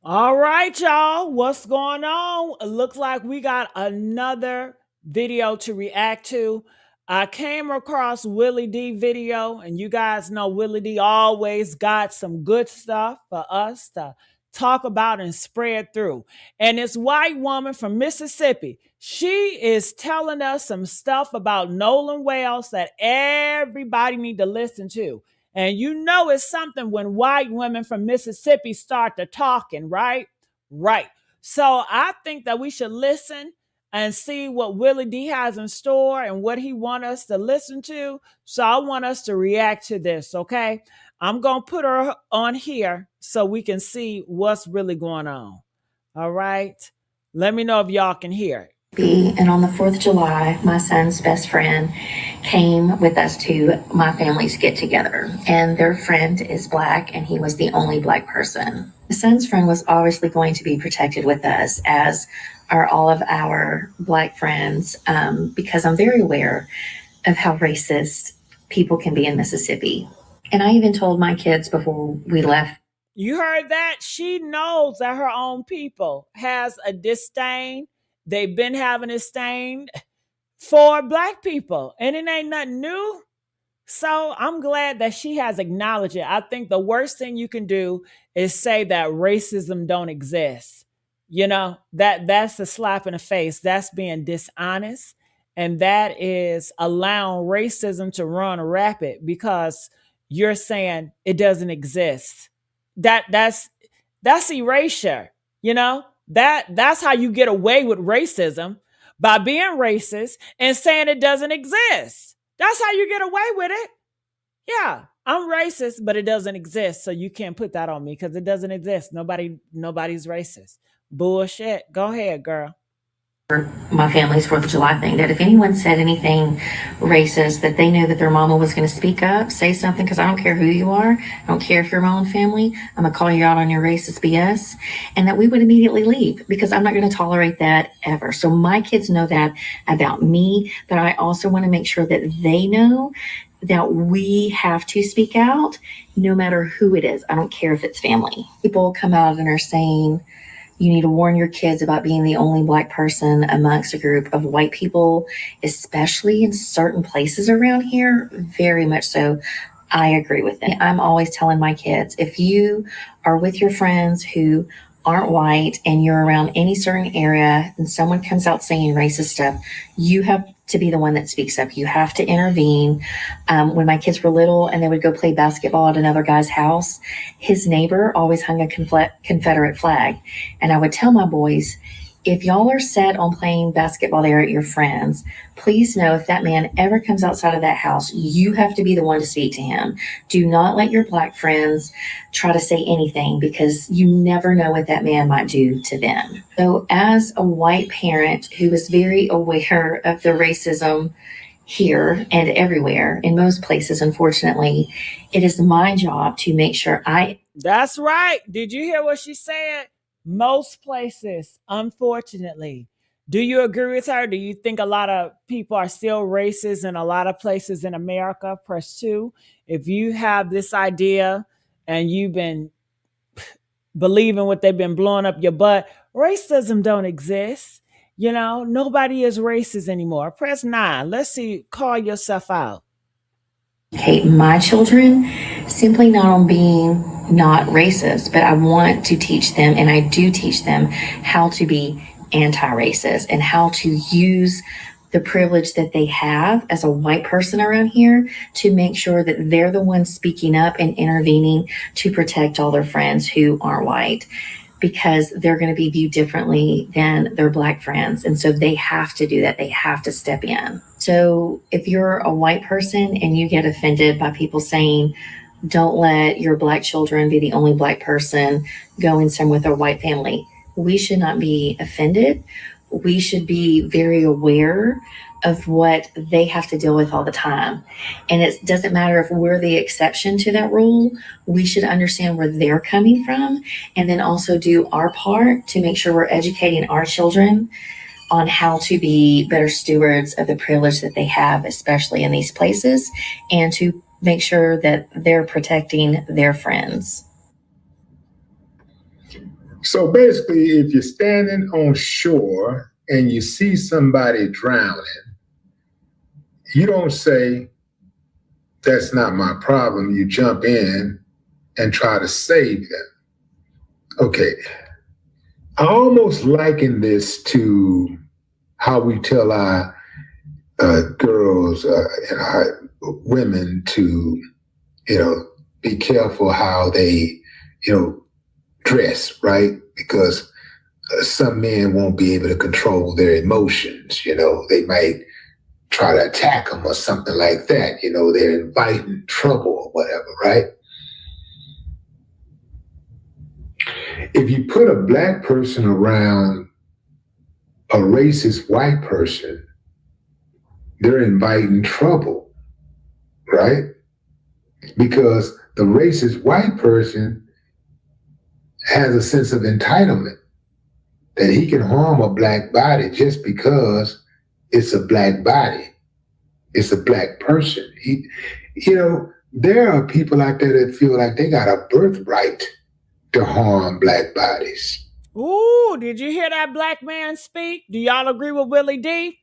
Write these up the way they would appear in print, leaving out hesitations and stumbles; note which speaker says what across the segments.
Speaker 1: All right, y'all. What's going on? It looks like we got another video to react to. I came across Willie D video, and you guys know Willie D always got some good stuff for us to talk about and spread through. And this white woman from Mississippi, she is telling us some stuff about Nolan Wells that everybody need to listen to. And you know it's something when white women from Mississippi start to talking, right? Right. So I think that we should listen and see what Willie D has in store and what he want us to listen to. So I want us to react to this, okay? I'm going to put her on here so we can see what's really going on. All right? Let me know if y'all can hear it.
Speaker 2: And on the 4th of July, my son's best friend came with us to my family's get together. And their friend is black, and he was the only black person. The son's friend was obviously going to be protected with us, as are all of our black friends, because I'm very aware of how racist people can be in Mississippi. And I even told my kids before we left.
Speaker 1: You heard that? She knows that her own people has a disdain. They've been having a disdain for black people, and it ain't nothing new. So I'm glad that she has acknowledged it. I think the worst thing you can do is say that racism don't exist. You know, that's a slap in the face. That's being dishonest. And that is allowing racism to run rapid because you're saying it doesn't exist. That's erasure, you know? That's how you get away with racism, by being racist and saying it doesn't exist. That's how you get away with it. Yeah, I'm racist, but it doesn't exist. So you can't put that on me because it doesn't exist. Nobody's racist. Bullshit. Go ahead, girl.
Speaker 2: My family's 4th of July thing, that if anyone said anything racist, that they knew that their mama was going to speak up, say something, because I don't care who you are. I don't care if you're my own family. I'm going to call you out on your racist BS, and that we would immediately leave, because I'm not going to tolerate that ever. So my kids know that about me, but I also want to make sure that they know that we have to speak out no matter who it is. I don't care if it's family. People come out and are saying, you need to warn your kids about being the only black person amongst a group of white people, especially in certain places around here. Very much so. I agree with it. I'm always telling my kids, if you are with your friends who aren't white and you're around any certain area and someone comes out saying racist stuff, you have to be the one that speaks up. You have to intervene. When my kids were little and they would go play basketball at another guy's house, his neighbor always hung a Confederate flag. And I would tell my boys, if y'all are set on playing basketball there at your friends, please know if that man ever comes outside of that house, you have to be the one to speak to him. Do not let your black friends try to say anything, because you never know what that man might do to them. So, as a white parent who is very aware of the racism here and everywhere, in most places, unfortunately, it is my job to make sure I.
Speaker 1: That's right. Did you hear what she said? Most places, unfortunately. Do you agree with her? Do you think a lot of people are still racist in a lot of places in America? Press two. If you have this idea and you've been believing what they've been blowing up your butt, racism don't exist. You know, nobody is racist anymore. Press nine. Let's see, call yourself out.
Speaker 2: Educate my children simply not on being not racist, but I want to teach them, and I do teach them, how to be anti-racist and how to use the privilege that they have as a white person around here to make sure that they're the ones speaking up and intervening to protect all their friends who aren't white, because they're going to be viewed differently than their black friends. And so they have to do that. They have to step in. So if you're a white person and you get offended by people saying, don't let your black children be the only black person going somewhere with a white family, we should not be offended. We should be very aware of what they have to deal with all the time. And it doesn't matter if we're the exception to that rule. We should understand where they're coming from, and then also do our part to make sure we're educating our children on how to be better stewards of the privilege that they have, especially in these places, and to make sure that they're protecting their friends.
Speaker 3: So basically, if you're standing on shore and you see somebody drowning, you don't say, that's not my problem. You jump in and try to save them. Okay. I almost liken this to how we tell our girls and our women to, you know, be careful how they, you know, dress, right? Because some men won't be able to control their emotions. You know, they might try to attack them or something like that. You know, they're inviting trouble or whatever, right? If you put a black person around a racist white person, they're inviting trouble, right? Because the racist white person has a sense of entitlement that he can harm a black body just because it's a black body. It's a black person. You know, there are people out there that feel like they got a birthright to harm black bodies.
Speaker 1: Ooh, did you hear that black man speak? Do y'all agree with Willie D?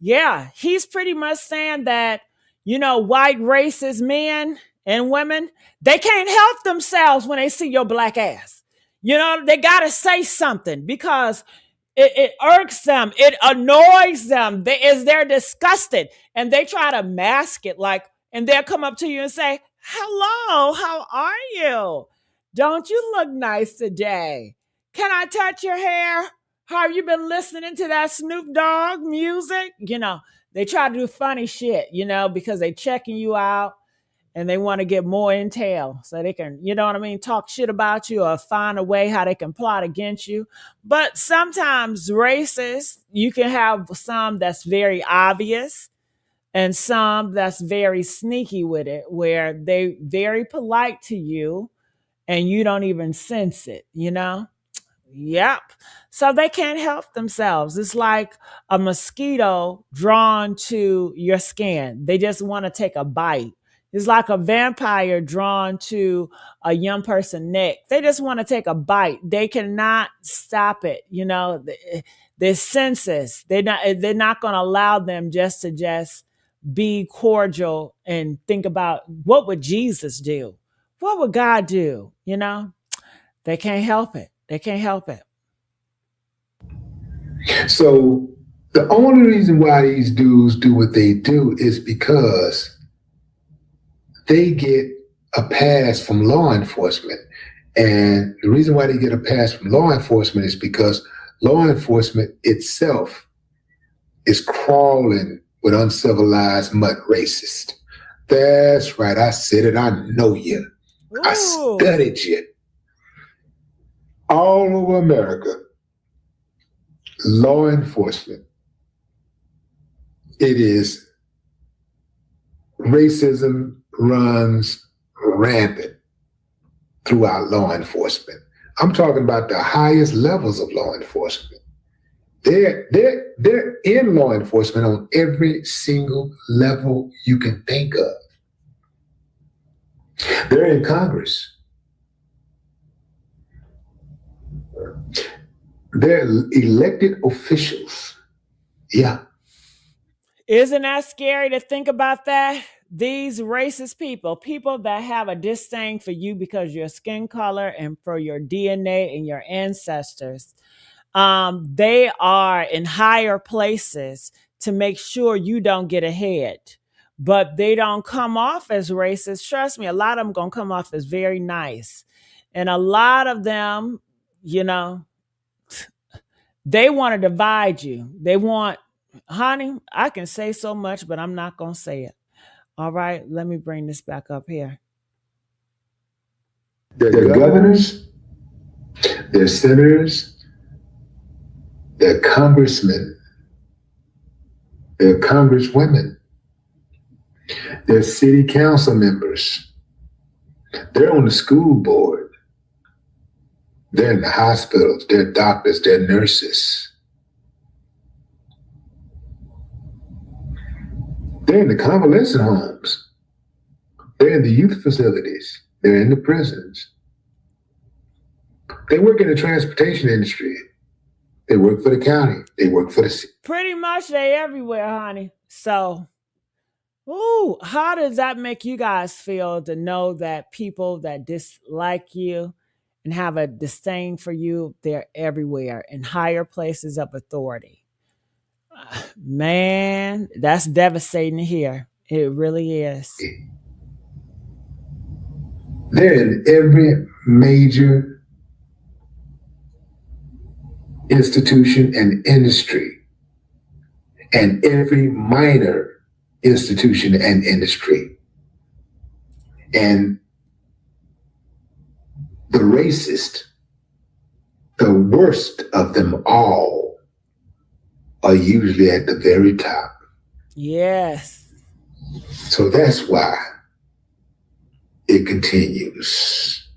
Speaker 1: Yeah, he's pretty much saying that, white racist men and women, they can't help themselves when they see your black ass. They got to say something because it irks them. It annoys them. They're disgusted and they try to mask it and they'll come up to you and say, hello, how are you? Don't you look nice today? Can I touch your hair? Have you been listening to that Snoop Dogg music? They try to do funny shit, because they checking you out and they want to get more intel so they can, talk shit about you or find a way how they can plot against you. But sometimes racists, you can have some that's very obvious and some that's very sneaky with it, where they very polite to you and you don't even sense it. Yep. So they can't help themselves. It's like a mosquito drawn to your skin. They just want to take a bite. It's like a vampire drawn to a young person's neck. They just want to take a bite. They cannot stop it. Their senses. They're not going to allow them just be cordial and think about what would Jesus do? What would God do? They can't help it. They can't help it.
Speaker 3: So the only reason why these dudes do what they do is because they get a pass from law enforcement. And the reason why they get a pass from law enforcement is because law enforcement itself is crawling with uncivilized mud racists. That's right. I said it. I know you.
Speaker 1: Ooh.
Speaker 3: I studied you. All over America, law enforcement, it is racism runs rampant throughout law enforcement. I'm talking about the highest levels of law enforcement. They're in law enforcement on every single level you can think of. They're in Congress. They're elected officials. Yeah.
Speaker 1: Isn't that scary to think about that? These racist people that have a disdain for you because your skin color and for your DNA and your ancestors, they are in higher places to make sure you don't get ahead. But they don't come off as racist. Trust me, a lot of them gonna come off as very nice. And a lot of them, they want to divide you. They want, honey, I can say so much, but I'm not going to say it. All right, let me bring this back up here.
Speaker 3: They're governors, they're senators, they're congressmen, they're congresswomen, they're city council members, they're on the school board, they're in the hospitals, they're doctors, they're nurses. They're in the convalescent homes. They're in the youth facilities. They're in the prisons. They work in the transportation industry. They work for the county. They work for the city.
Speaker 1: Pretty much they everywhere, honey. So, ooh, how does that make you guys feel to know that people that dislike you and have a disdain for you, they're everywhere in higher places of authority? Man, that's devastating to hear. It really is.
Speaker 3: They're in every major institution and industry, and every minor institution and industry. And the racist, the worst of them all, are usually at the very top.
Speaker 1: Yes.
Speaker 3: So that's why it continues,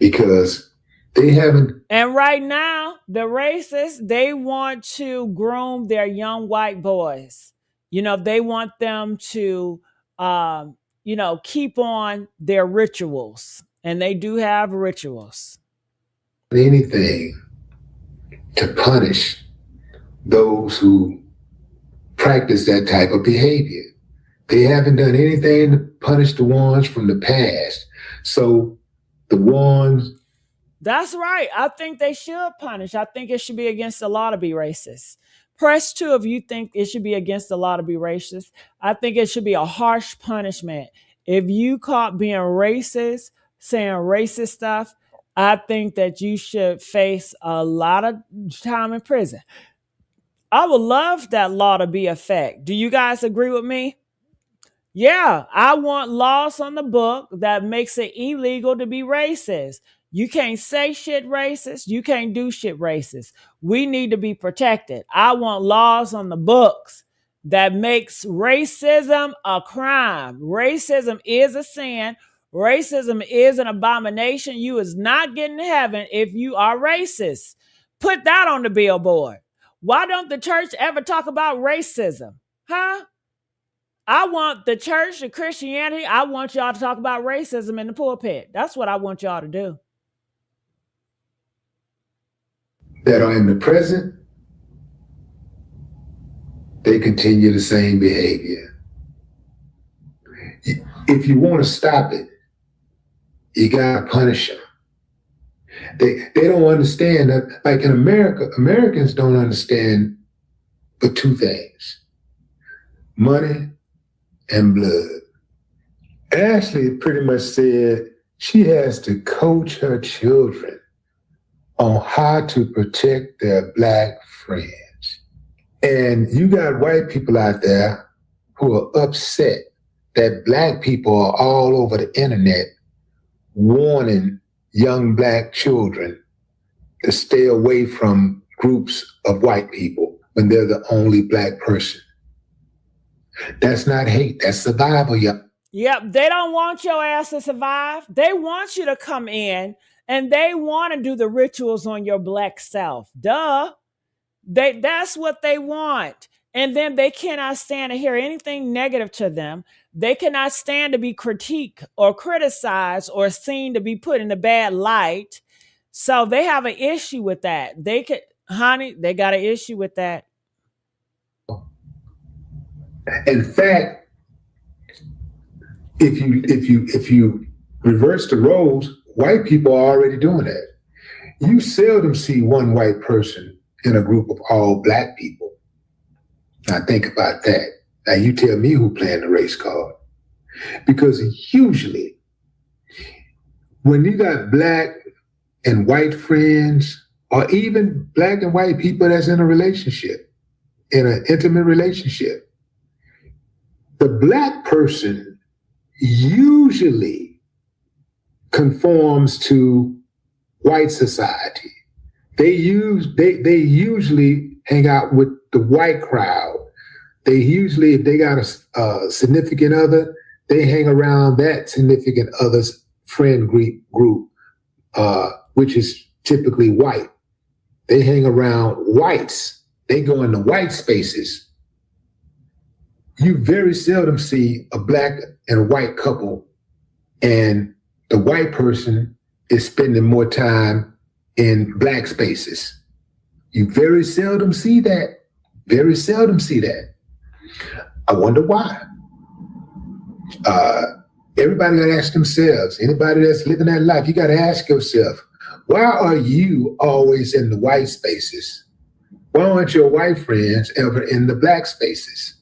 Speaker 3: because they haven't.
Speaker 1: And right now, the racists, they want to groom their young white boys. They want them to, keep on their rituals. And they do have rituals.
Speaker 3: Anything to punish those who practice that type of behavior. They haven't done anything to punish the ones from the past. So the ones.
Speaker 1: That's right. I think they should punish. I think it should be against the law to be racist. Press 2 if you think it should be against the law to be racist. I think it should be a harsh punishment. If you caught being racist, saying racist stuff, I think that you should face a lot of time in prison. I would love that law to be effect. Do you guys agree with me? Yeah, I want laws on the book that makes it illegal to be racist. You can't say shit racist. You can't do shit racist. We need to be protected. I want laws on the books that makes racism a crime. Racism is a sin. Racism is an abomination. You is not getting to heaven if you are racist. Put that on the billboard. Why don't the church ever talk about racism? Huh? I want the church, the Christianity, I want y'all to talk about racism in the pulpit. That's what I want y'all to do.
Speaker 3: That are in the present, they continue the same behavior. If you want to stop it, you got to punish them. They don't understand that, like in America, Americans don't understand but two things: money and blood. Ashley pretty much said she has to coach her children on how to protect their Black friends. And you got white people out there who are upset that Black people are all over the internet warning young Black children to stay away from groups of white people when they're the only Black person. That's not hate, that's survival, y'all.
Speaker 1: Yep, they don't want your ass to survive. They want you to come in and they want to do the rituals on your Black self. Duh. That's what they want. And then they cannot stand to hear anything negative to them. They cannot stand to be critiqued or criticized or seen to be put in a bad light. So they have an issue with that. They got an issue with that.
Speaker 3: In fact, if you reverse the roles, white people are already doing that. You seldom see one white person in a group of all Black people. Now think about that. Now you tell me who playing the race card. Because usually when you got Black and white friends, or even Black and white people that's in a relationship, in an intimate relationship, the Black person usually conforms to white society. They usually hang out with the white crowd. They usually, if they got a significant other, they hang around that significant other's friend group, which is typically white. They hang around whites. They go into white spaces. You very seldom see a Black and white couple and the white person is spending more time in black spaces. You very seldom see that. Very seldom see that. I wonder why. Everybody got to ask themselves. Anybody that's living that life, you got to ask yourself, why are you always in the white spaces? Why aren't your white friends ever in the black spaces?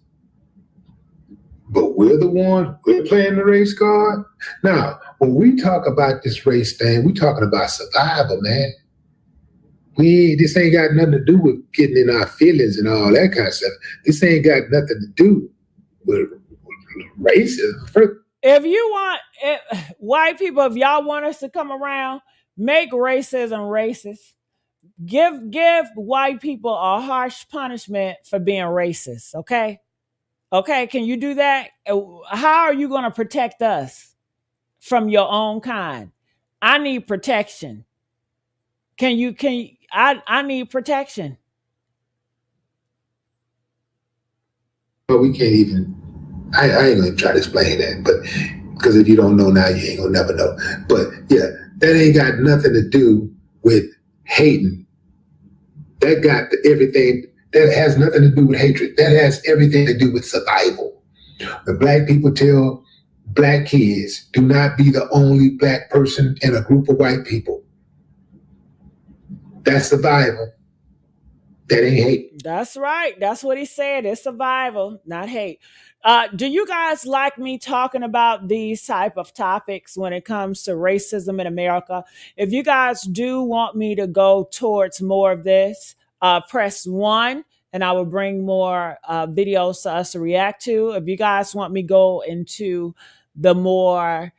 Speaker 3: But we're the ones, we're playing the race card. Now, when we talk about this race thing, we're talking about survival, man. This ain't got nothing to do with getting in our feelings and all that kind of stuff. This ain't got nothing to do with racism.
Speaker 1: If you want white people, if y'all want us to come around, make racism racist. Give white people a harsh punishment for being racist. Okay, can you do that? How are you going to protect us from your own kind? I need protection. I need protection.
Speaker 3: But we can't even, I ain't gonna try to explain that, but because if you don't know now, you ain't gonna never know. But yeah, that ain't got nothing to do with hating. That got everything, that has nothing to do with hatred. That has everything to do with survival. When black people tell black kids, do not be the only black person in a group of white people. That's survival. That ain't hate.
Speaker 1: That's right. That's what he said. It's survival, not hate. Do you guys like me talking about these type of topics when it comes to racism in America? If you guys do want me to go towards more of this, press 1 and I will bring more videos to us to react to. If you guys want me to go into the more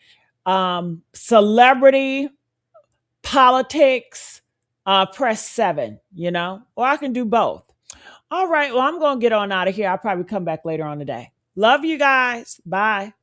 Speaker 1: celebrity politics, press 7, or I can do both. All right. Well, I'm going to get on out of here. I'll probably come back later on today. Love you guys. Bye.